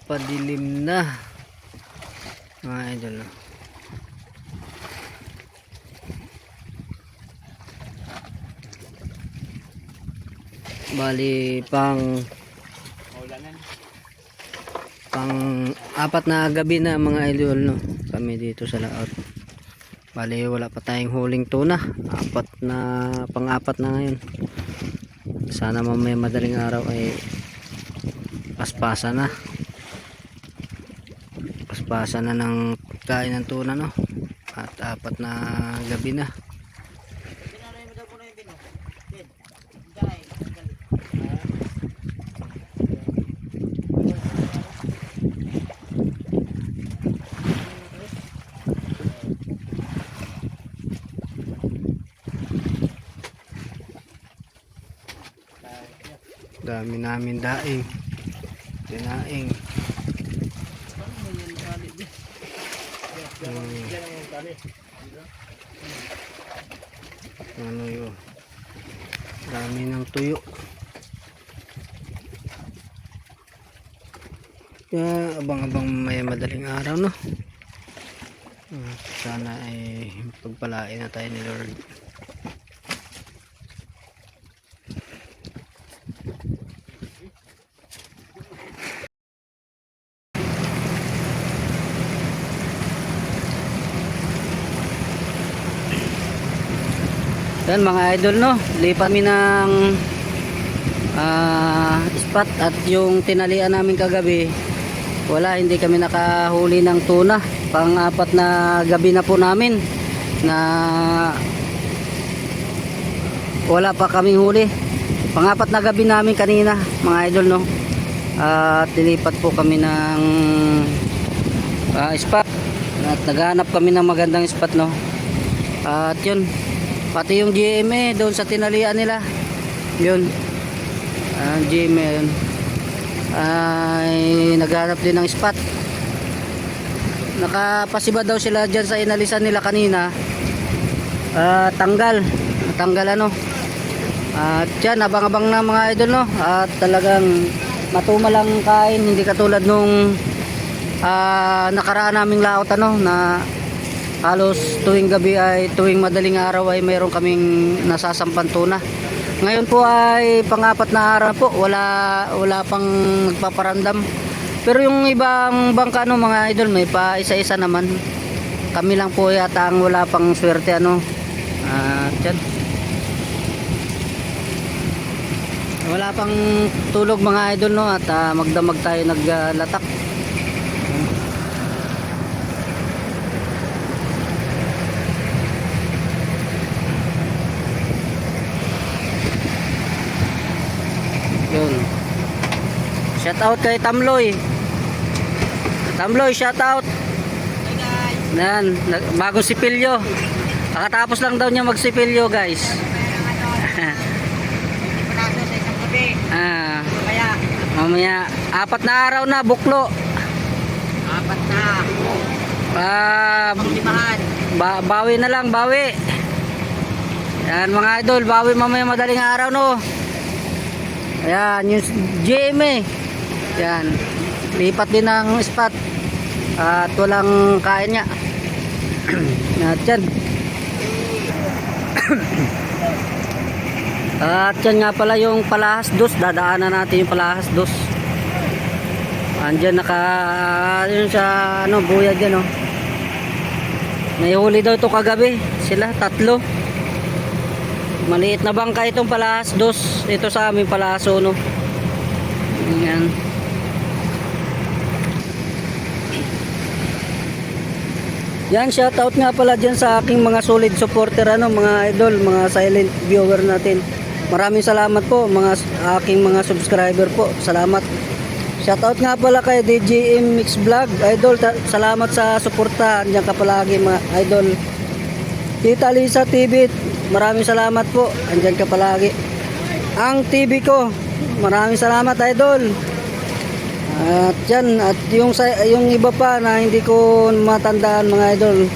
Padilim na mga idol. Bali pang apat na gabi na mga idol, no, kami dito sa laot. Bali wala pa tayong huling tuna, pang-apat na ngayon. Sana mamaya madaling araw ay paspasan na ng kain ng tuna, no, at apat na gabi na. Dami namin daing dinaing. Ano yun, dami ng tuyo. Kaya abang-abang may madaling araw, no. Sana ay pagpalain na tayo ni Lord. Yan mga idol, no, lipat kami ng spot at yung tinalian namin kagabi, hindi kami nakahuli ng tuna. Pang-apat na gabi na po namin na wala pa kaming huli. Pang-apat na gabi namin kanina mga idol, no, at nilipat po kami ng spot at naghahanap kami ng magandang spot, no. At yun, pati yung GMA doon sa tinalian nila, yun, GMA yun, ay naghanap din ng spot. Nakapasiba daw sila dyan sa inalisan nila kanina. Tanggal ano. At yan, abang-abang na mga idol, no, at talagang matumalang kain, hindi katulad nung nakaraan naming laot, ano, na halos tuwing gabi ay tuwing madaling araw ay mayroon kaming nasasampan tuna. Ngayon po ay pang-apat na araw po, wala pang nagpaparandam. Pero yung ibang bangka, no, mga idol, may pa isa-isa naman. Kami lang po yata ang wala pang swerte, ano. Dyan, wala pang tulog mga idol, no, at magdamag tayo naglatak. Yun. Shout out kay Tamloy. Shout out. Hey guys. Yan, bagong sipilyo. Kakatapos lang daw niya magsipilyo, guys. Mamaya, apat na araw na buklo. Apat na. Bawi na lang, bawi. Yan mga idol, bawi mamaya madaling araw, no. Ayan, yung GMA. Yan, lipat din ng spot at walang kain niya. At yan. At yan nga pala yung Palahas Dos. Dadaanan natin yung Palahas Dos. Andyan yun sa buya dyan, oh. May huli daw ito kagabi. Sila, 3. Maliit na bangka itong Palahas Dos. Ito sa aming Palahas 1. Yan. Yan, shoutout nga pala dyan sa aking mga solid supporter, ano, mga idol, mga silent viewer natin. Maraming salamat po, aking mga subscriber po. Salamat. Shoutout nga pala kay DJM Mix Vlog, idol. Salamat sa suporta. Andiyan ka palagi, mga idol. Tita Lisa TV, maraming salamat po. Andiyan ka palagi. Ang TV ko, maraming salamat, idol. At yan, at yung iba pa na hindi ko matandaan, mga idol.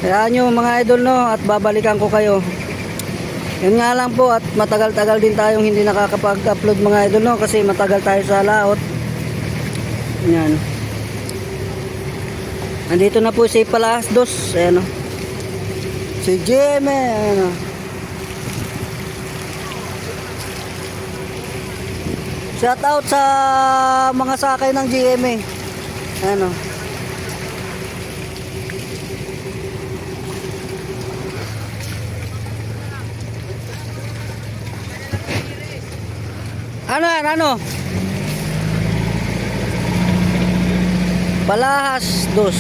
Kaya nyo mga idol, no, at babalikan ko kayo. Yun nga lang po, at matagal-tagal din tayong hindi nakakapag-upload, mga idol, no, kasi matagal tayo sa laot. Yan. Andito na po si Palas Dos. Ayan o. Si Jimmy. Ayan o. Shout out sa mga sakay ng GMA. Ayan o. Ano yan? Ano? Palahas Dos.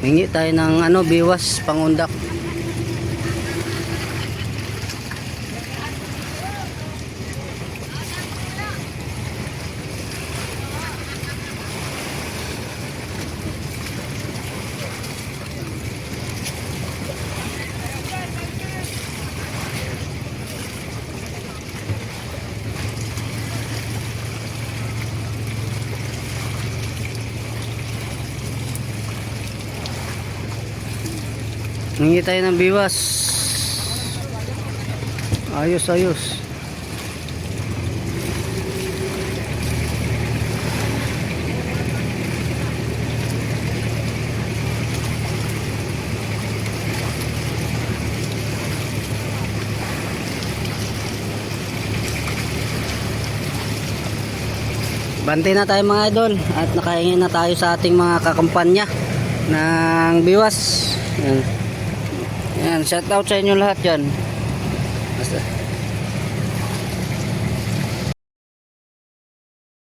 Hingi tayo ng ano, biwas pangundak. Hingi tayo ng biwas. Ayos, ayos. Bantay na tayo mga idol at nakahingi na tayo sa ating mga kakampanya ng biwas. Yan. Yan, shout out sa inyo lahat yan. Basta